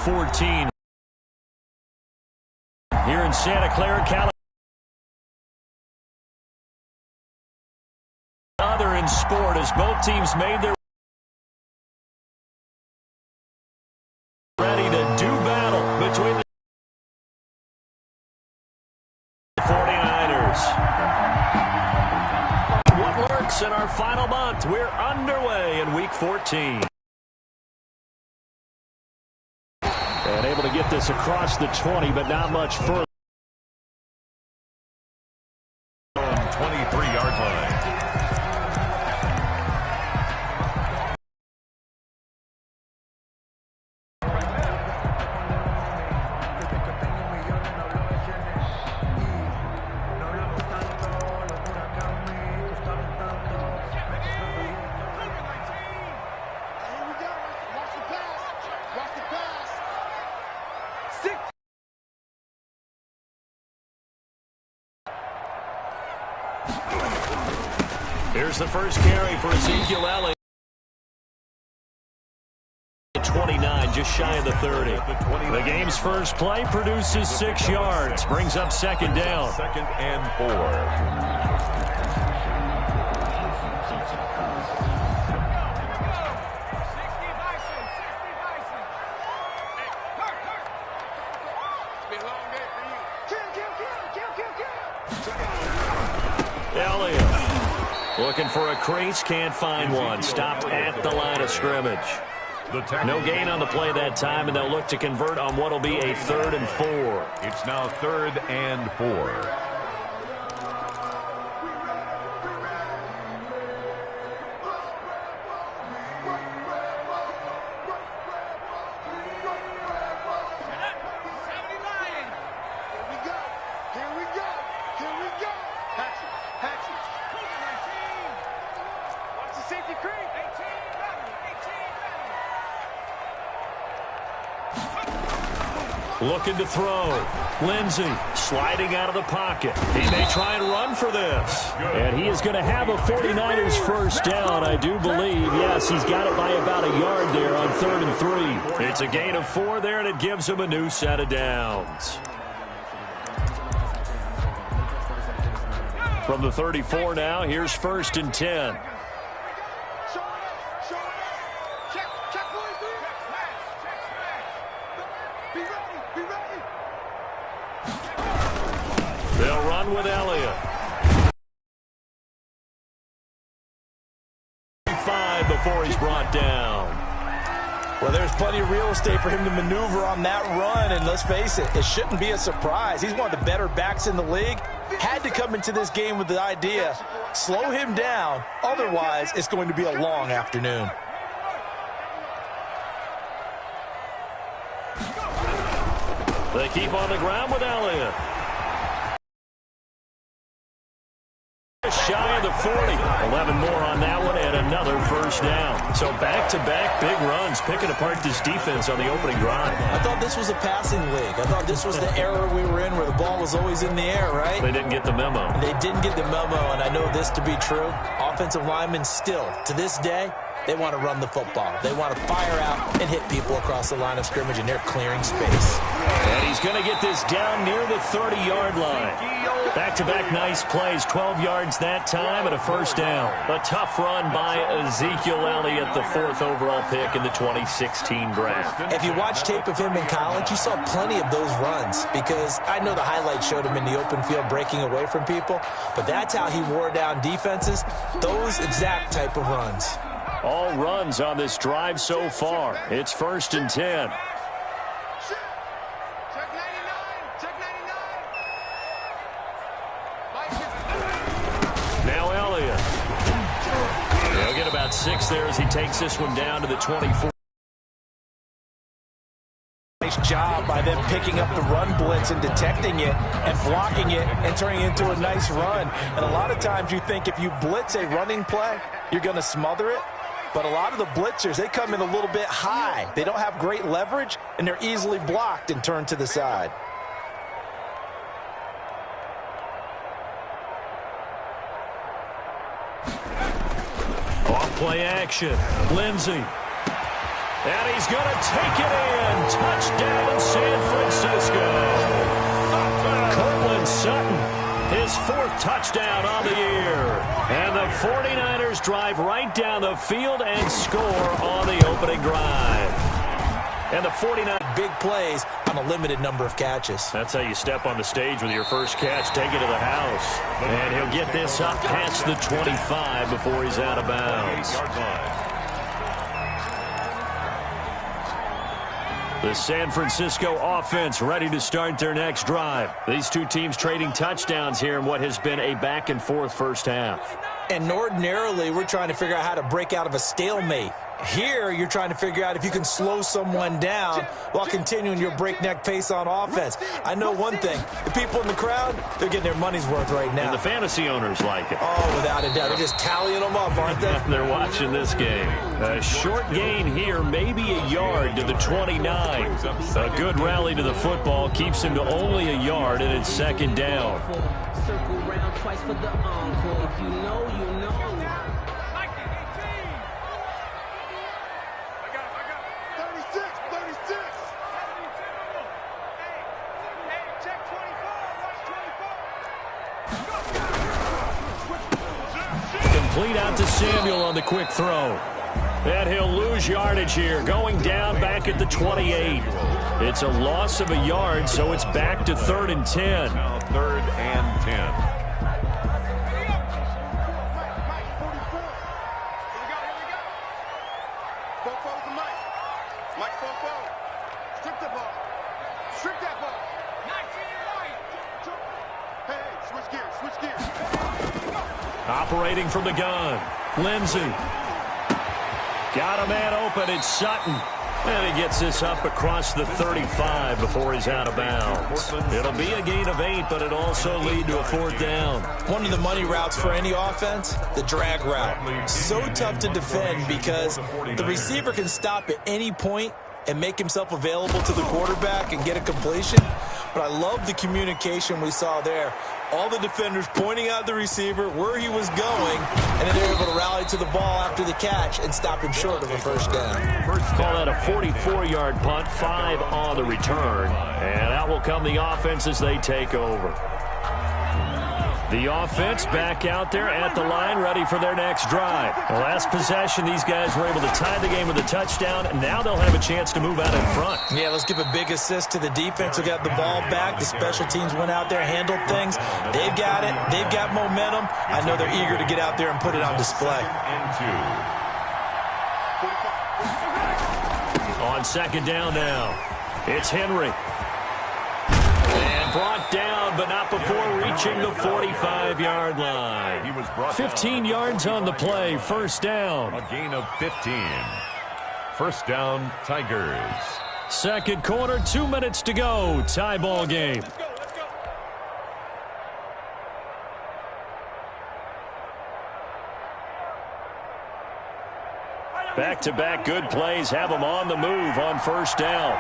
W14 here in Santa Clara, California. Other in sport as both teams made their ready to do battle between the 49ers. What lurks in our final month? We're underway in Week 14. And able to get this across the 20, but not much further. 23-yard line. Here's the first carry for Ezekiel Elliott. 29, just shy of the 30. The game's first play produces 6 yards, brings up second down. 2nd and 4. Looking for a crease, can't find one. Stopped at the line of scrimmage. No gain on the play that time, and they'll look to convert on what will be a 3rd and 4. It's now 3rd and 4. Looking to throw. Lindsey sliding out of the pocket. He may try and run for this. And he is going to have a 49ers first down, I do believe. Yes, he's got it by about a yard there on 3rd and 3. It's a gain of 4 there, and it gives him a new set of downs. From the 34 now, here's 1st and 10. They'll run with Elliott. 5 before he's brought down. Well, there's plenty of real estate for him to maneuver on that run, and let's face it, it shouldn't be a surprise. He's one of the better backs in the league. Had to come into this game with the idea, slow him down, otherwise it's going to be a long afternoon. They keep on the ground with Elliott. Shy of the 40. 11 more on that one and another first down. So back-to-back big runs, picking apart this defense on the opening drive. I thought this was a passing league. I thought this was the era we were in where the ball was always in the air, right? They didn't get the memo. They didn't get the memo, and I know this to be true. Offensive linemen still, to this day, they want to run the football. They want to fire out and hit people across the line of scrimmage, and they're clearing space. And he's going to get this down near the 30-yard line. Back-to-back nice plays, 12 yards that time and a first down. A tough run by Ezekiel Elliott, the 4th overall pick in the 2016 draft. If you watch tape of him in college, you saw plenty of those runs because I know the highlights showed him in the open field breaking away from people, but that's how he wore down defenses, those exact type of runs. All runs on this drive so far. It's 1st and 10. Now Elliott. He'll get about 6 there as he takes this one down to the 24. Nice job by them picking up the run blitz and detecting it and blocking it and turning it into a nice run. And a lot of times you think if you blitz a running play, you're going to smother it. But a lot of the blitzers, they come in a little bit high. They don't have great leverage, and they're easily blocked and turned to the side. Off play action. Lindsey. And he's going to take it in. Touchdown, San Francisco. Cortland Sutton, his 4th touchdown on the year. And the 49ers drive right down the field and score on the opening drive. And the 49ers big plays on a limited number of catches. That's how you step on the stage with your first catch. Take it to the house. And he'll get this up past the 25 before he's out of bounds. The San Francisco offense ready to start their next drive. These two teams trading touchdowns here in what has been a back-and-forth first half. And ordinarily, we're trying to figure out how to break out of a stalemate. Here, you're trying to figure out if you can slow someone down while continuing your breakneck pace on offense. I know one thing. The people in the crowd, they're getting their money's worth right now. And the fantasy owners like it. Oh, without a doubt. They're just tallying them up, aren't they? They're watching this game. A short gain here, maybe a yard to the 29. A good rally to the football keeps him to only a yard, and it's second down. Circle round twice for the encore. If you know, you know. Complete out to Samuel on the quick throw. And he'll lose yardage here, going down back at the 28. It's a loss of a yard, so it's back to 3rd and 10. Now 3rd and 10. Operating from the gun, Lindsey. Got a man open, it's Sutton. And he gets this up across the 35 before he's out of bounds. It'll be a gain of 8, but it'll also lead to a 4th down. One of the money routes for any offense, the drag route. So tough to defend because the receiver can stop at any point and make himself available to the quarterback and get a completion. But I love the communication we saw there. All the defenders pointing out the receiver, where he was going, and then they're able to rally to the ball after the catch and stop him short of a first down. Call that a 44-yard punt, 5 on the return. And out will come the offense as they take over. The offense back out there at the line, ready for their next drive. The last possession, these guys were able to tie the game with a touchdown, and now they'll have a chance to move out in front. Yeah, let's give a big assist to the defense who got the ball back. The special teams went out there, handled things. They've got it. They've got momentum. I know they're eager to get out there and put it on display. On second down now, it's Henry. Brought down, but not before reaching the 45-yard line. 15 yards on the play, first down. A gain of 15. First down, Tigers. Second quarter, 2 minutes to go. Tie ball game. Back-to-back good plays have them on the move on first down.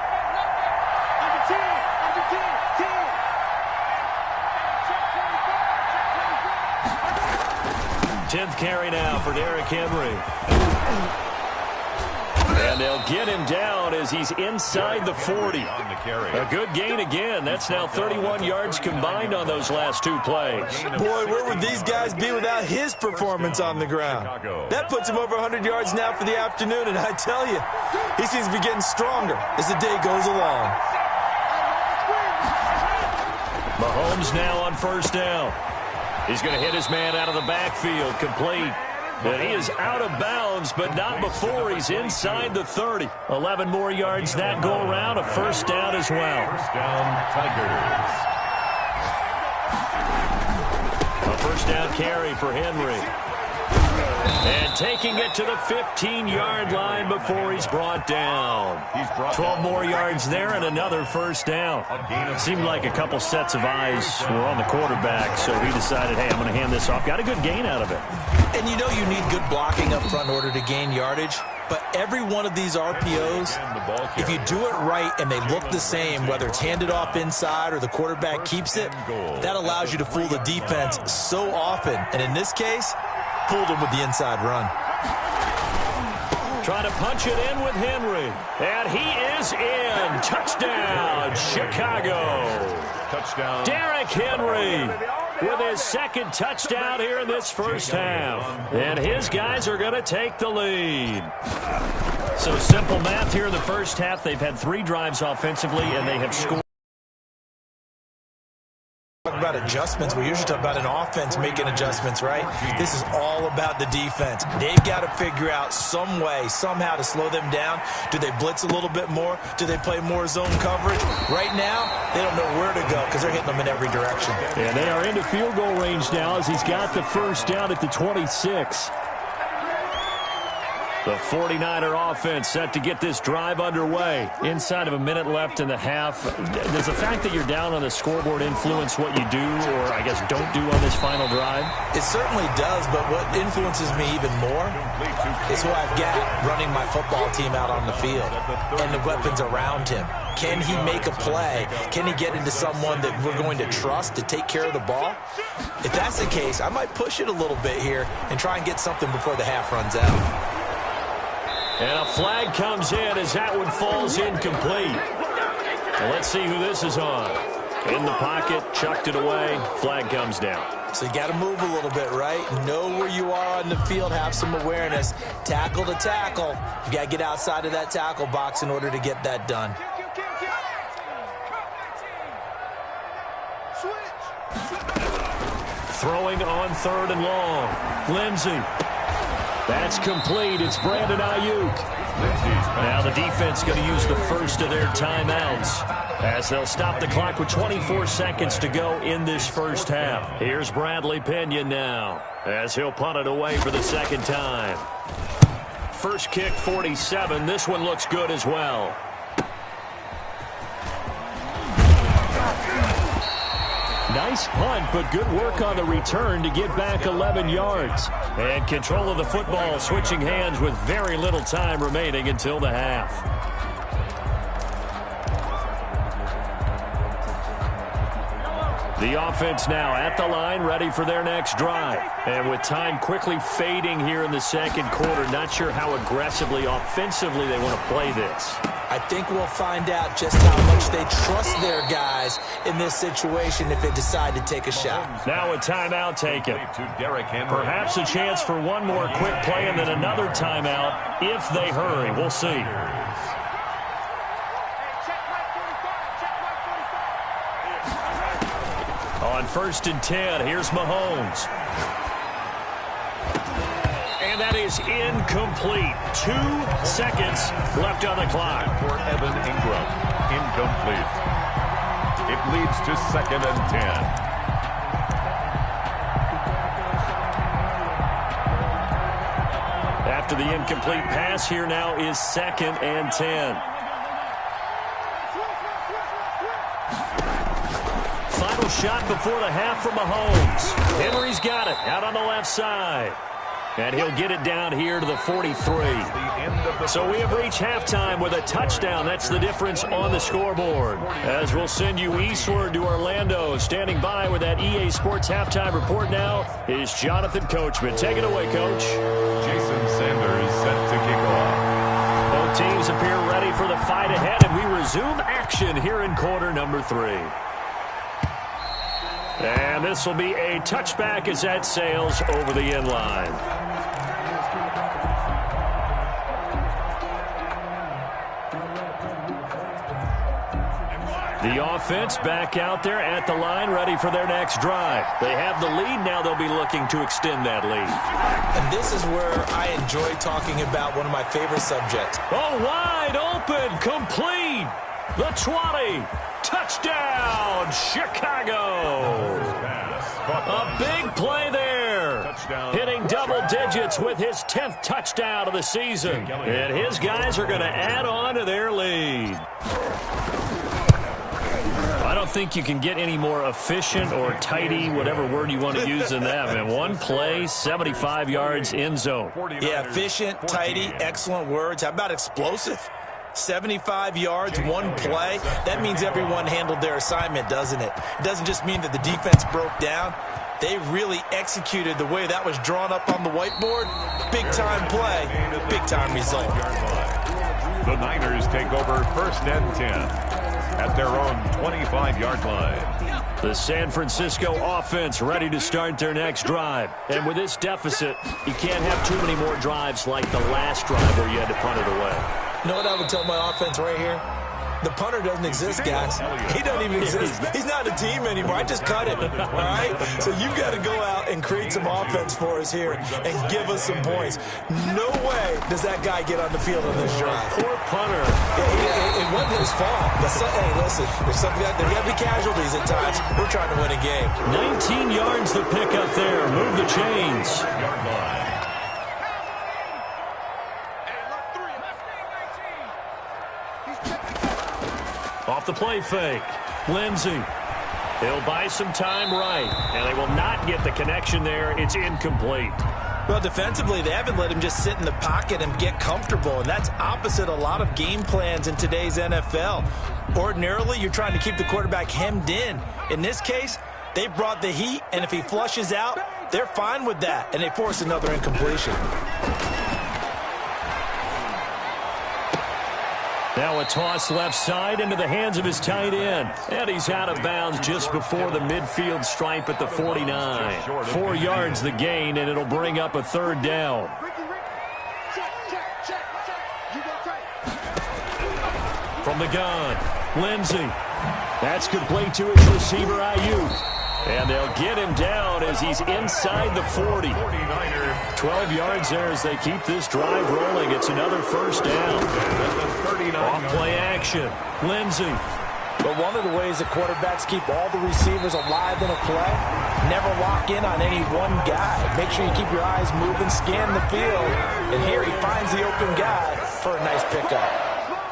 10th carry now for Derrick Henry. And they'll get him down as he's inside the 40. A good gain again. That's now 31 yards combined on those last 2 plays. Boy, where would these guys be without his performance on the ground? That puts him over 100 yards now for the afternoon, and I tell you, he seems to be getting stronger as the day goes along. Mahomes now on first down. He's going to hit his man out of the backfield, complete. And he is out of bounds, but not before he's inside the 30. 11 more yards that go around, a first down as well. First down, Tigers. A first down carry for Henry. And taking it to the 15-yard line before he's brought down. 12 more yards there and another first down. Seemed like a couple sets of eyes were on the quarterback, so he decided, hey, I'm going to hand this off. Got a good gain out of it. And you know you need good blocking up front in order to gain yardage. But every one of these RPOs, if you do it right and they look the same, whether it's handed off inside or the quarterback keeps it, that allows you to fool the defense so often. And in this case, fooled him with the inside run. Trying to punch it in with Henry. And he is in. Touchdown, Chicago. Touchdown. Derrick Henry with his second touchdown here in this first half. And his guys are going to take the lead. So simple math here in the first half. They've had 3 drives offensively, and they have scored. Talk about adjustments. We usually talk about an offense making adjustments, right? This is all about the defense. They've got to figure out some way, somehow to slow them down. Do they blitz a little bit more? Do they play more zone coverage? Right now, they don't know where to go because they're hitting them in every direction. And they are into field goal range now as he's got the first down at the 26. The 49er offense set to get this drive underway. Inside of a minute left in the half. Does the fact that you're down on the scoreboard influence what you do, or I guess don't do on this final drive? It certainly does, but what influences me even more is who I've got running my football team out on the field and the weapons around him. Can he make a play? Can he get into someone that we're going to trust to take care of the ball? If that's the case, I might push it a little bit here and try and get something before the half runs out. And a flag comes in as that one falls incomplete. Well, let's see who this is on. In the pocket, chucked it away, flag comes down. So you got to move a little bit, right? Know where you are on the field, have some awareness. Tackle to tackle. You got to get outside of that tackle box in order to get that done. Throwing on 3rd and long. Lindsey. That's complete. It's Brandon Ayuk. Now the defense going to use the first of their timeouts as they'll stop the clock with 24 seconds to go in this first half. Here's Bradley Pinion now as he'll punt it away for the second time. First kick, 47. This one looks good as well. Nice punt, but good work on the return to get back 11 yards. And control of the football, switching hands with very little time remaining until the half. The offense now at the line, ready for their next drive. And with time quickly fading here in the second quarter, not sure how aggressively, offensively they want to play this. I think we'll find out just how much they trust their guys in this situation if they decide to take a shot. Now a timeout taken. Perhaps a chance for one more quick play and then another timeout if they hurry. We'll see. On 1st and 10, here's Mahomes. And that is incomplete. 2 seconds left on the clock. For Evan Ingram. Incomplete. It leads to 2nd and 10. After the incomplete pass, here now is 2nd and 10. Final shot before the half from Mahomes. Henry's got it out on the left side. And he'll get it down here to the 43. So we have reached halftime with a touchdown. That's the difference on the scoreboard. As we'll send you eastward to Orlando. Standing by with that EA Sports halftime report now is Jonathan Coachman. Take it away, Coach. Jason Sanders set to kick off. Both teams appear ready for the fight ahead, and we resume action here in quarter number 3. And this will be a touchback as that sails over the end line. The offense back out there at the line, ready for their next drive. They have the lead. Now they'll be looking to extend that lead. And this is where I enjoy talking about one of my favorite subjects. Oh, wide open, complete. The 20. Touchdown, Chicago. A big play there. Touchdown. Hitting double digits with his 10th touchdown of the season. And his guys are going to add on to their lead. I don't think you can get any more efficient or tidy, whatever word you want to use in that. And one play, 75 yards in zone. Yeah, efficient, tidy, excellent words. How about explosive? 75 yards, one play. That means everyone handled their assignment, doesn't it? It doesn't just mean that the defense broke down. They really executed the way that was drawn up on the whiteboard. Big-time play, big-time result. The Niners take over 1st and 10 at their own 25-yard line. The San Francisco offense ready to start their next drive. And with this deficit, you can't have too many more drives like the last drive where you had to punt it away. You know what I would tell my offense right here? The punter doesn't exist, guys. He doesn't even exist. He's not a team anymore. I just cut him, all right? So you've got to go out and create some offense for us here and give us some points. No way does that guy get on the field on this drive. Poor punter. It wasn't his fault. Hey, listen, there's got to be casualties at times. We're trying to win a game. 19 yards the pick up there. Move the chains. Off the play fake. Lindsey. He'll buy some time right. And they will not get the connection there. It's incomplete. Well, defensively, they haven't let him just sit in the pocket and get comfortable, and that's opposite a lot of game plans in today's NFL. Ordinarily, you're trying to keep the quarterback hemmed in. In this case, they brought the heat, and if he flushes out, they're fine with that, and they force another incompletion. Now a toss left side into the hands of his tight end. And he's out of bounds just before the midfield stripe at the 49. 4 yards the gain, and it'll bring up a 3rd down. From the gun, Lindsey. That's complete to his receiver, Ayuk. And they'll get him down as he's inside the 40. 12 yards there as they keep this drive rolling. It's another 1st down. Off play action. Lindsey. But one of the ways that quarterbacks keep all the receivers alive in a play, never lock in on any one guy. Make sure you keep your eyes moving, scan the field. And here he finds the open guy for a nice pickup.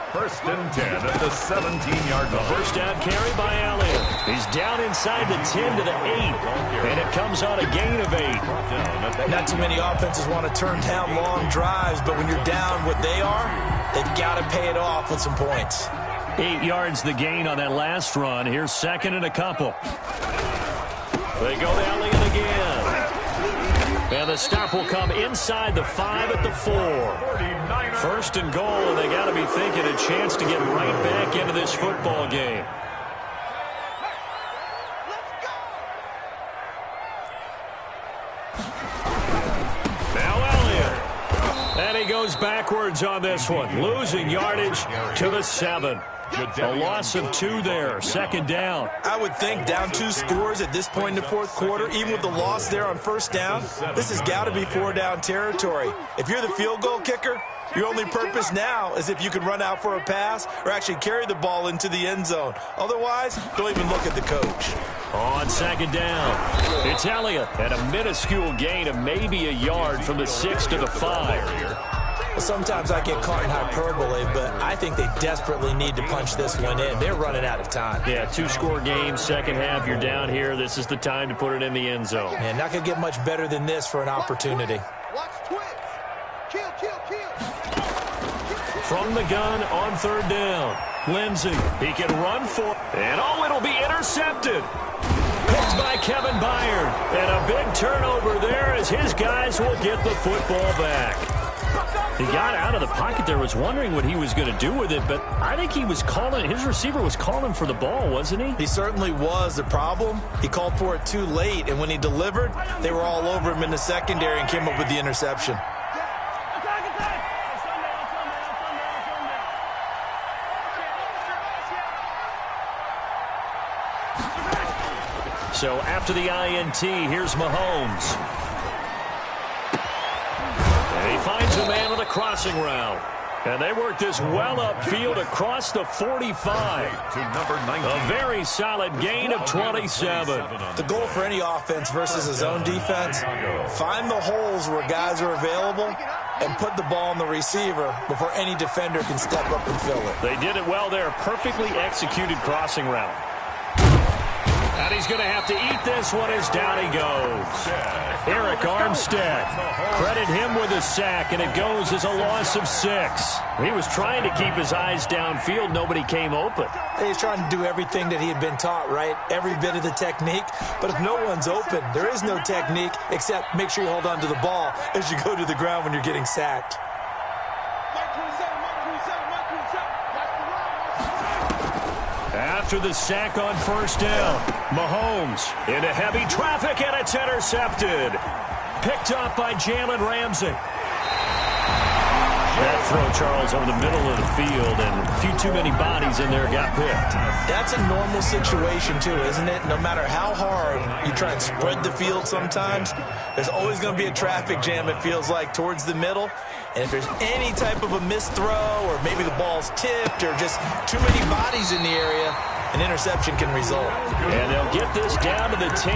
1st and 10 at the 17-yard line. 1st down carry by Elliott. He's down inside the 10 to the 8. And it comes on a gain of 8. Not too many offenses want to turn down long drives, but when you're down what they are, they've got to pay it off with some points. 8 yards the gain on that last run. Here's 2nd and a couple. They go to Elliott again. And the stop will come inside the 5 at the 4. 1st and goal, and they got to be thinking a chance to get right back into this football game. Now Elliott. And he goes backwards on this one, losing yardage to the 7. A loss of 2 there, 2nd down. I would think down 2 scores at this point in the 4th quarter, even with the loss there on 1st down, this has got to be 4-down territory. If you're the field goal kicker, your only purpose now is if you can run out for a pass or actually carry the ball into the end zone. Otherwise, don't even look at the coach. On 2nd down, it's Elliott at a minuscule gain of maybe a yard from the 6 to the 5. Well, sometimes I get caught in hyperbole, but I think they desperately need to punch this one in. They're running out of time. Yeah, 2-score game, 2nd half, you're down here. This is the time to put it in the end zone. Man, not going to get much better than this for an opportunity. From the gun on 3rd down, Lindsey. He can run for it, and it'll be intercepted. Picked by Kevin Byard. And a big turnover there as his guys will get the football back. He got out of the pocket there, was wondering what he was going to do with it, but I think he was calling, his receiver was calling for the ball, wasn't he? He certainly was. The problem, he called for it too late, and when he delivered, they were all over him in the secondary and came up with the interception. So after the INT, here's Mahomes. And he finds a man with a crossing route. And they work this well upfield across the 45. To number 19. A very solid gain of 27. The goal for any offense versus a zone defense, find the holes where guys are available and put the ball on the receiver before any defender can step up and fill it. They did it well there. Perfectly executed crossing route. And he's going to have to eat this one as down he goes. Eric Armstead. Credit him with a sack, and it goes as a loss of 6. He was trying to keep his eyes downfield. Nobody came open. He's trying to do everything that he had been taught, right? Every bit of the technique. But if no one's open, there is no technique except make sure you hold on to the ball as you go to the ground when you're getting sacked. After the sack on first down, Mahomes into heavy traffic, and it's intercepted. Picked up by Jalen Ramsey. That throw, Charles, over the middle of the field, and a few too many bodies in there got picked. That's a normal situation, too, isn't it? No matter how hard you try and spread the field sometimes, there's always going to be a traffic jam, it feels like, towards the middle. And if there's any type of a missed throw, or maybe the ball's tipped, or just too many bodies in the area, an interception can result. And they'll get this down to the 10.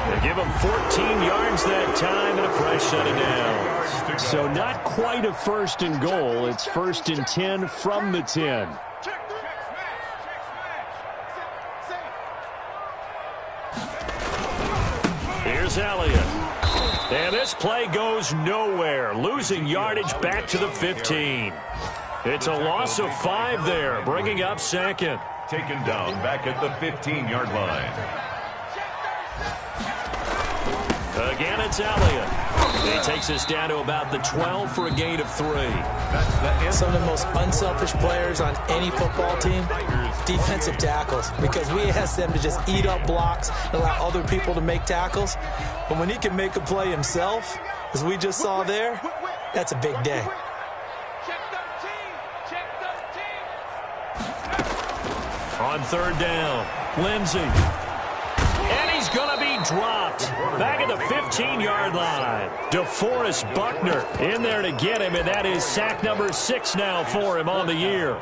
They give them 14 yards that time and a fresh set of downs. So not quite a first and goal. It's first and 10 from the 10. Here's Elliott. And this play goes nowhere. Losing yardage back to the 15. It's a loss of 5 there, bringing up second. Taken down back at the 15-yard line. Again, it's Elliott. He takes us down to about the 12 for a gain of 3. Some of the most unselfish players on any football team, defensive tackles, because we ask them to just eat up blocks and allow other people to make tackles. But when he can make a play himself, as we just saw there, that's a big day. On third down, Lindsey. And he's going to be dropped back at the 15-yard line. DeForest Buckner in there to get him, and that is sack number 6 now for him on the year.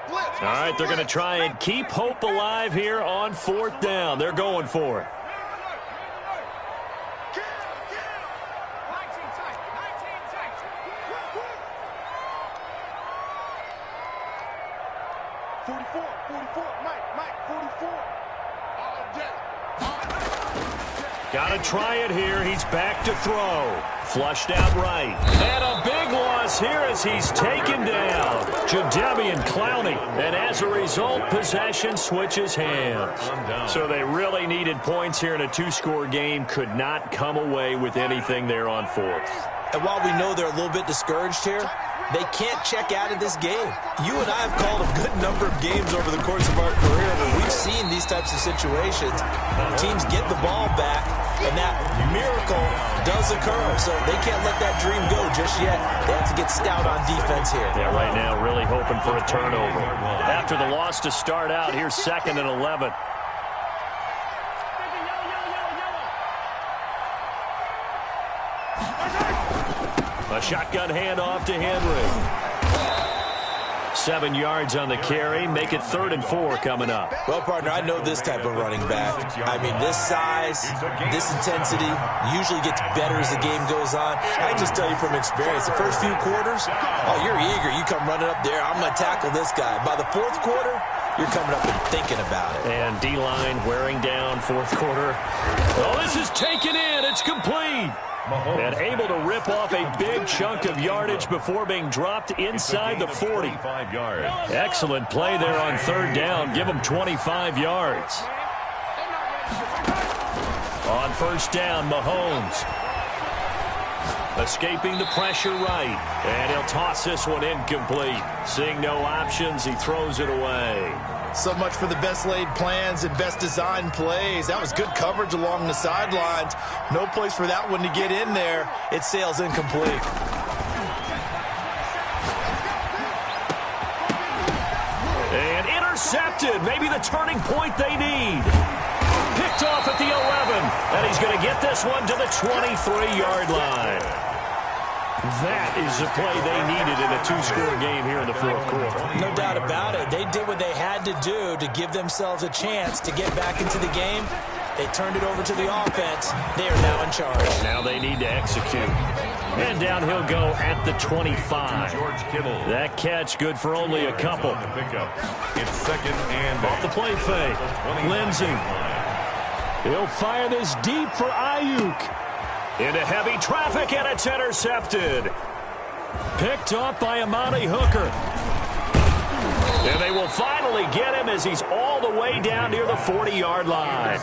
All right, they're going to try and keep hope alive here on fourth down. They're going for it. Got to try it here. He's back to throw. Flushed out right. And a big loss here as he's taken down. Jadeveon Clowney. And as a result, possession switches hands. So they really needed points here in a 2-score game. Could not come away with anything there on fourth. And while we know they're a little bit discouraged here, they can't check out of this game. You and I have called a good number of games over the course of our career where we've seen these types of situations. Teams get the ball back, and that miracle does occur. So they can't let that dream go just yet. They have to get stout on defense here. Yeah, right now really hoping for a turnover. After the loss to start out, here's 2nd and 11. A shotgun handoff to Henry. 7 yards on the carry. Make it 3rd and 4 coming up. Well, partner, I know this type of running back. I mean, this size, this intensity usually gets better as the game goes on. I can just tell you from experience, the first few quarters, oh, you're eager. You come running up there. I'm going to tackle this guy. By the 4th quarter, you're coming up and thinking about it. And D-line wearing down 4th quarter. Oh, this is taken in. It's complete. And able to rip off a big chunk of yardage before being dropped inside the 40. Excellent play there on 3rd down. Give them 25 yards. On 1st down, Mahomes. Escaping the pressure right. And he'll toss this one incomplete. Seeing no options, he throws it away. So much for the best laid plans and best designed plays. That was good coverage along the sidelines. No place for that one to get in there. It sails incomplete. And intercepted. Maybe the turning point they need. Picked off at the 11. And he's going to get this one to the 23-yard line. That is the play they needed in a 2-score game here in the 4th quarter. No doubt about it. They did what they had to do to give themselves a chance to get back into the game. They turned it over to the offense. They are now in charge. Now they need to execute. And down he'll go at the 25. George Kittle. That catch good for only a couple. It's second and off the play fake. Lindsey. He'll fire this deep for Ayuk. Into heavy traffic, and it's intercepted. Picked off by Amani Hooker. And they will finally get him as he's all the way down near the 40-yard line.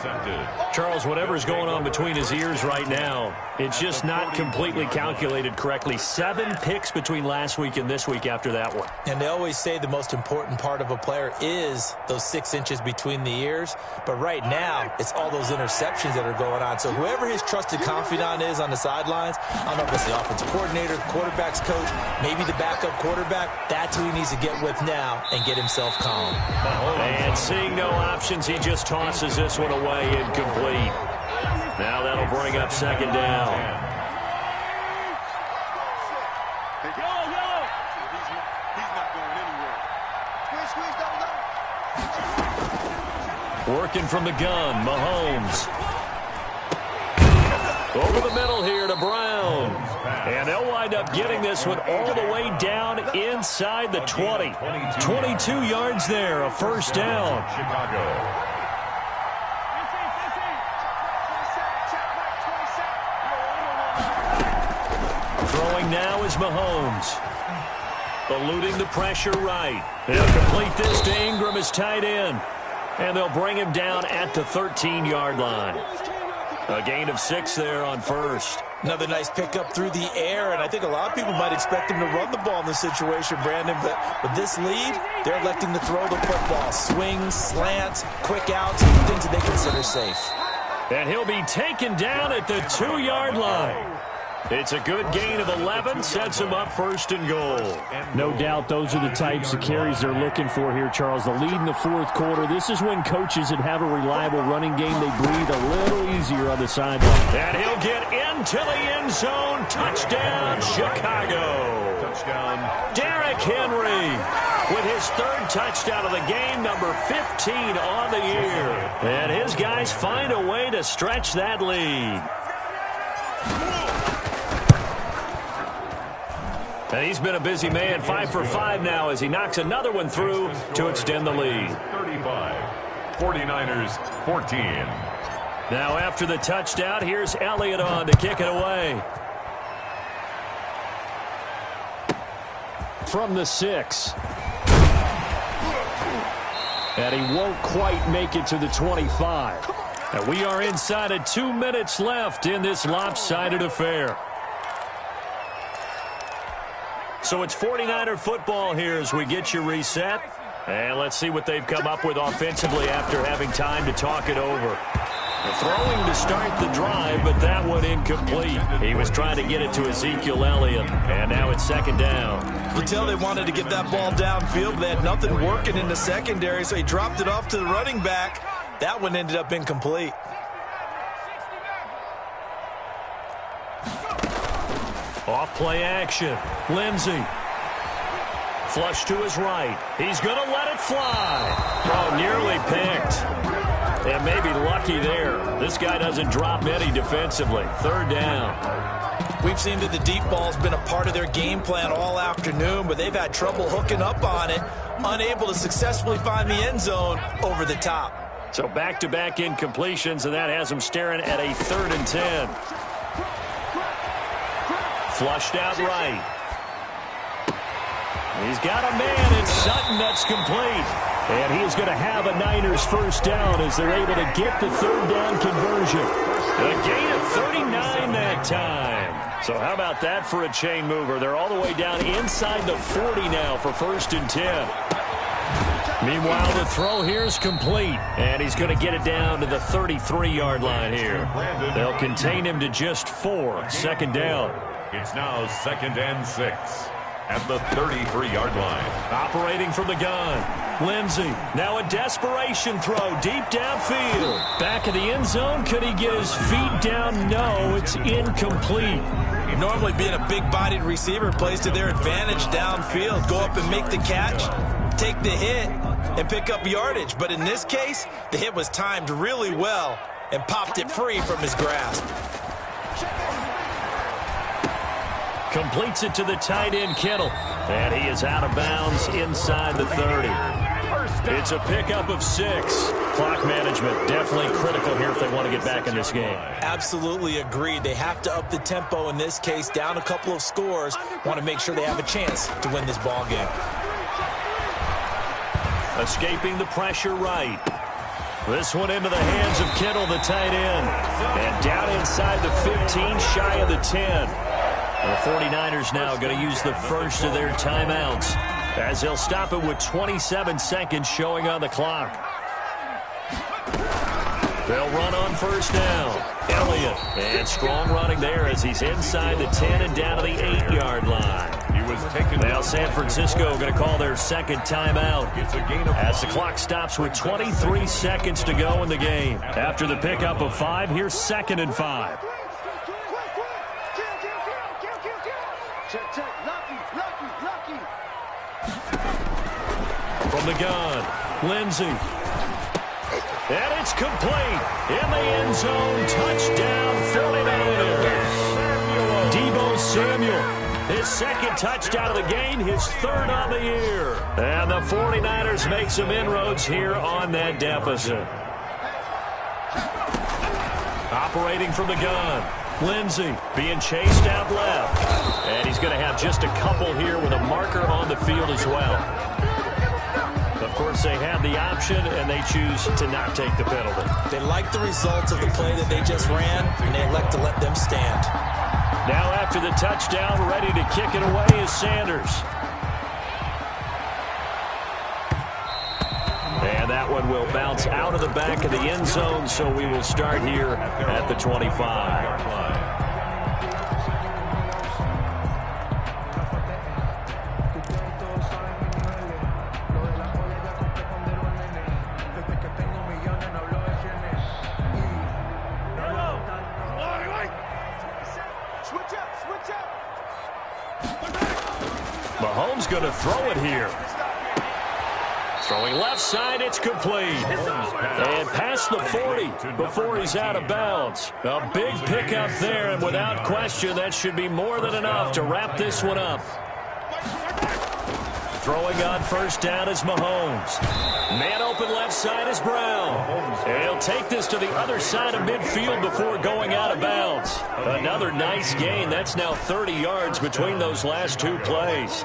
Charles, whatever's going on between his ears right now, it's just not completely calculated correctly. 7 picks between last week and this week after that one. And they always say the most important part of a player is those 6 inches between the ears. But right now, it's all those interceptions that are going on. So whoever his trusted confidant is on the sidelines, I don't know if it's the offensive coordinator, the quarterback's coach, maybe the backup quarterback, that's who he needs to get with now and get himself calm. And seeing no options, he just tosses this one away incomplete. Now that'll bring up second down. Working from the gun, Mahomes. Over the middle here to Brown. And they'll wind up getting this one all the way down inside the 20. 22 yards there, a first down. Chicago. Throwing now is Mahomes. Eluding the pressure right. They'll complete this to Ingram as tight end. And they'll bring him down at the 13-yard line. A gain of 6 there on first. Another nice pickup through the air, and I think a lot of people might expect him to run the ball in this situation, Brandon, but with this lead, they're electing to throw the football. Swings, slants, quick outs, things that they consider safe. And he'll be taken down at the 2-yard line. It's a good gain of 11, sets him up first and goal. No doubt those are the types of carries they're looking for here, Charles. The lead in the fourth quarter. This is when coaches that have a reliable running game, they breathe a little easier on the sideline. And he'll get into the end zone. Touchdown, Chicago. Touchdown. Derrick Henry with his 3rd touchdown of the game, number 15 on the year. And his guys find a way to stretch that lead. And he's been a busy man, 5 for 5 now as he knocks another one through to extend the lead. 35, 49ers 14. Now after the touchdown, here's Elliott on to kick it away. From the 6. And he won't quite make it to the 25. And we are inside of 2 minutes left in this lopsided affair. So it's 49er football here as we get you reset. And let's see what they've come up with offensively after having time to talk it over. Throwing to start the drive, but that one incomplete. He was trying to get it to Ezekiel Elliott, and now it's second down. You can tell they wanted to get that ball downfield, but they had nothing working in the secondary, so he dropped it off to the running back. That one ended up incomplete. Off play action. Lindsey. Flush to his right. He's going to let it fly. Oh, nearly picked. And maybe lucky there. This guy doesn't drop any defensively. 3rd down. We've seen that the deep ball's been a part of their game plan all afternoon, but they've had trouble hooking up on it, unable to successfully find the end zone over the top. So back-to-back incompletions, and that has them staring at a 3rd and 10. Flushed out right. He's got a man. It's Sutton. That's complete. And he is going to have a Niners first down as they're able to get the 3rd down conversion. A gain of 39 that time. So how about that for a chain mover? They're all the way down inside the 40 now for 1st and 10. Meanwhile, the throw here is complete. And he's going to get it down to the 33-yard line here. They'll contain him to just 4. 2nd down. It's now 2nd and 6 at the 33-yard line. Operating from the gun. Lindsey. Now a desperation throw deep downfield. Back of the end zone. Could he get his feet down? No, it's incomplete. Normally being a big-bodied receiver plays to their advantage downfield. Go up and make the catch, take the hit, and pick up yardage. But in this case, the hit was timed really well and popped it free from his grasp. Completes it to the tight end, Kittle. And he is out of bounds inside the 30. It's a pickup of 6. Clock management definitely critical here if they want to get back in this game. Absolutely agreed. They have to up the tempo in this case, down a couple of scores. Want to make sure they have a chance to win this ball game. Escaping the pressure right. This one into the hands of Kittle, the tight end. And down inside the 15, shy of the 10. The 49ers now going to use the first of their timeouts as they'll stop it with 27 seconds showing on the clock. They'll run on first down. Elliott, and strong running there as he's inside the 10 and down to the 8-yard line. Now San Francisco going to call their second timeout as the clock stops with 23 seconds to go in the game. After the pickup of 5, here's 2nd and 5. From the gun, Lindsey. And it's complete. In the end zone, touchdown 49ers. Deebo Samuel, his second touchdown of the game, his 3rd on the year. And the 49ers make some inroads here on that deficit. Operating from the gun, Lindsey being chased out left. And he's going to have just a couple here with a marker on the field as well. Of course, they have the option, and they choose to not take the penalty. They like the results of the play that they just ran, and they elect to let them stand. Now after the touchdown, ready to kick it away is Sanders. And that one will bounce out of the back of the end zone, so we will start here at the 25. Mahomes going to throw it here. Throwing left side, it's complete. And past the 40 before he's out of bounds. A big pickup there, and without question, that should be more than enough to wrap this one up. Throwing on first down is Mahomes. Man open left side is Brown. And he'll take this to the other side of midfield before going out of bounds. Another nice gain. That's now 30 yards between those last 2 plays.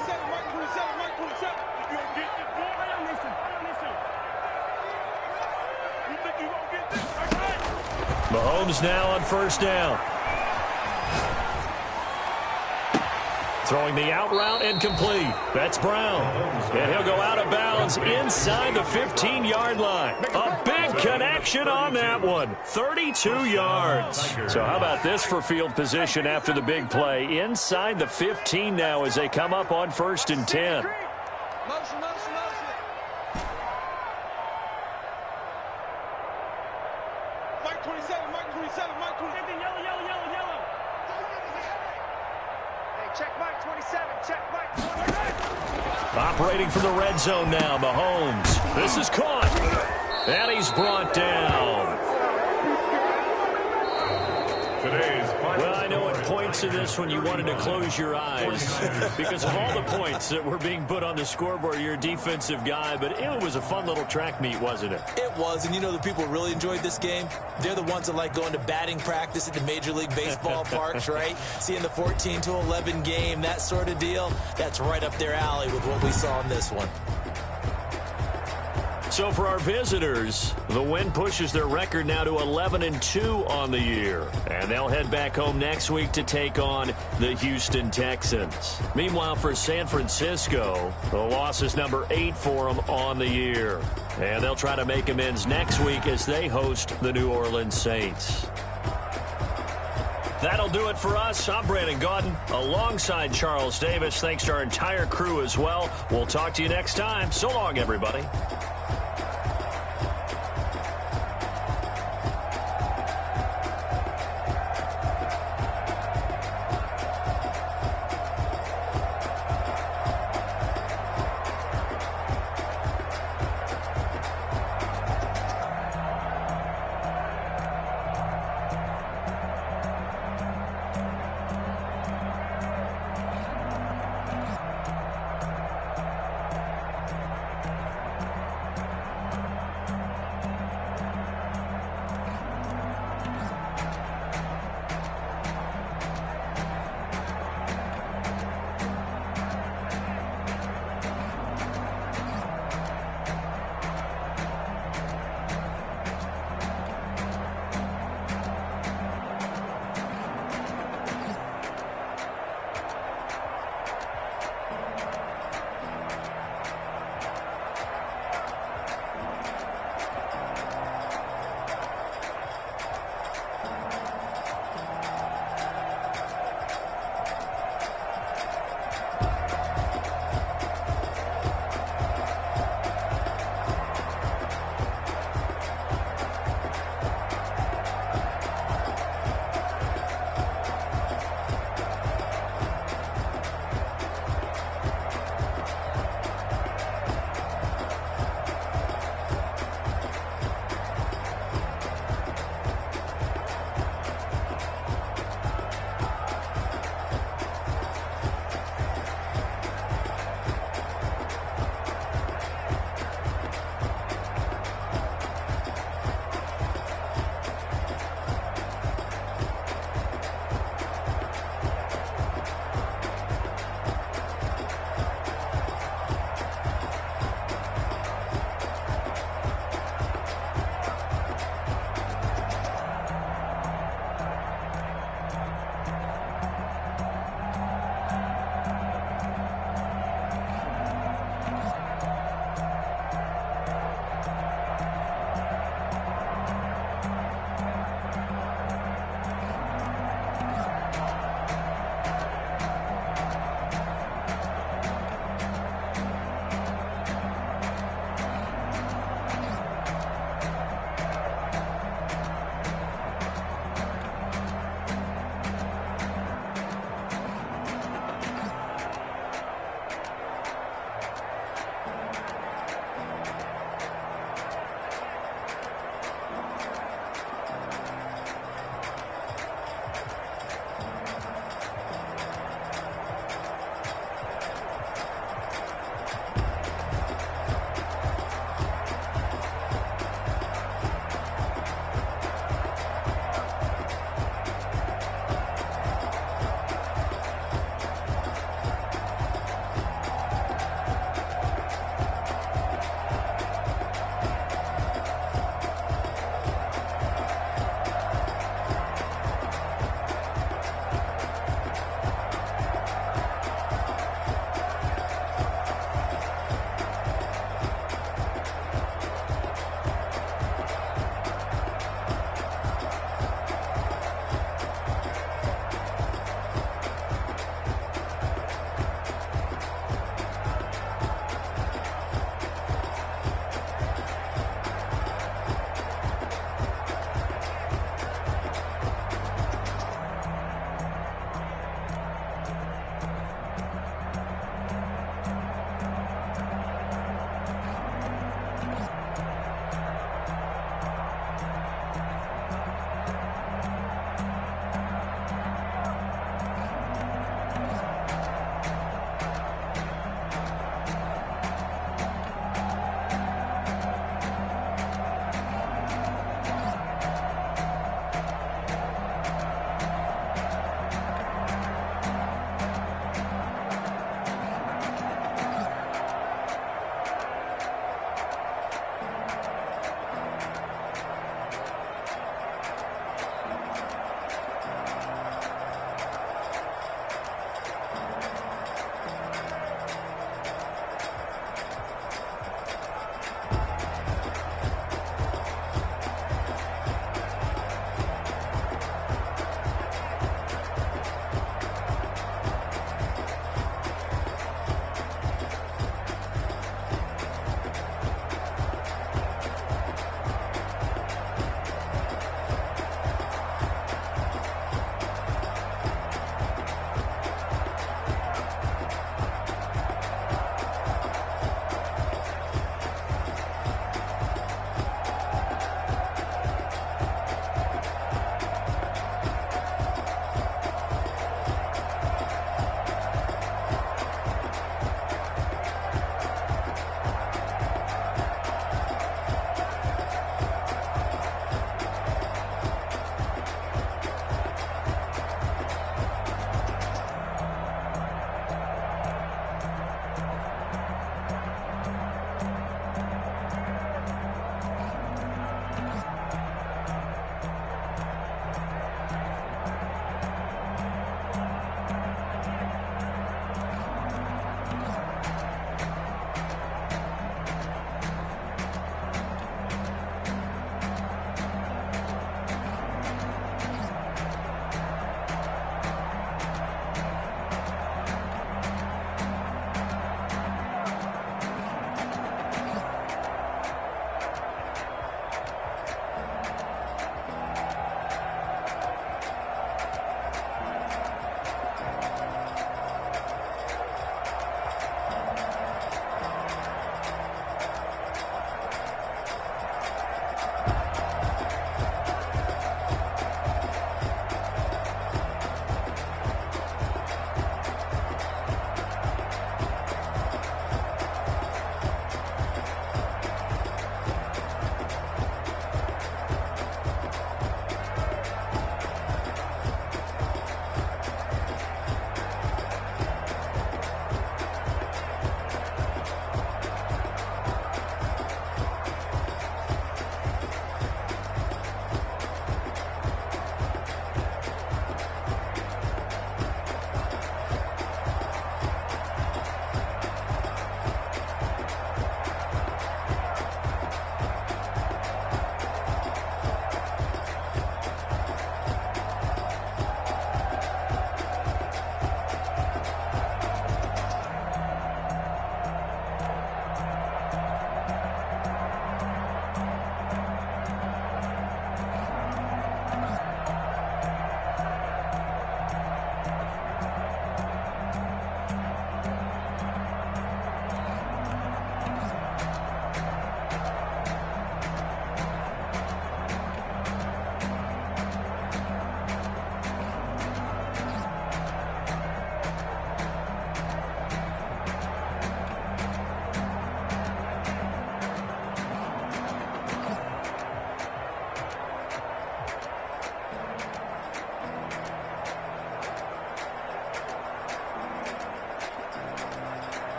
Mahomes now on first down. Throwing the out route incomplete. That's Brown. And he'll go out of bounds inside the 15-yard line. A big connection on that one. 32 yards. So how about this for field position after the big play? Inside the 15 now as they come up on 1st and 10. Motion. Mike 27, Mike 27, Mike 27. Yellow. Hey, check Mike 27, check Mike 27. Operating from the red zone now, Mahomes. This is caught. And he's brought down. Well, I know at points in this one you wanted to close your eyes because of all the points that were being put on the scoreboard. You're a defensive guy, but it was a fun little track meet, wasn't it? It was, and you know the people who really enjoyed this game? They're the ones that like going to batting practice at the Major League Baseball parks, right? Seeing the 14-11 game, that sort of deal. That's right up their alley with what we saw in this one. So for our visitors, the win pushes their record now to 11-2 on the year. And they'll head back home next week to take on the Houston Texans. Meanwhile, for San Francisco, the loss is number 8 for them on the year. And they'll try to make amends next week as they host the New Orleans Saints. That'll do it for us. I'm Brandon Gaudin alongside Charles Davis. Thanks to our entire crew as well. We'll talk to you next time. So long, everybody.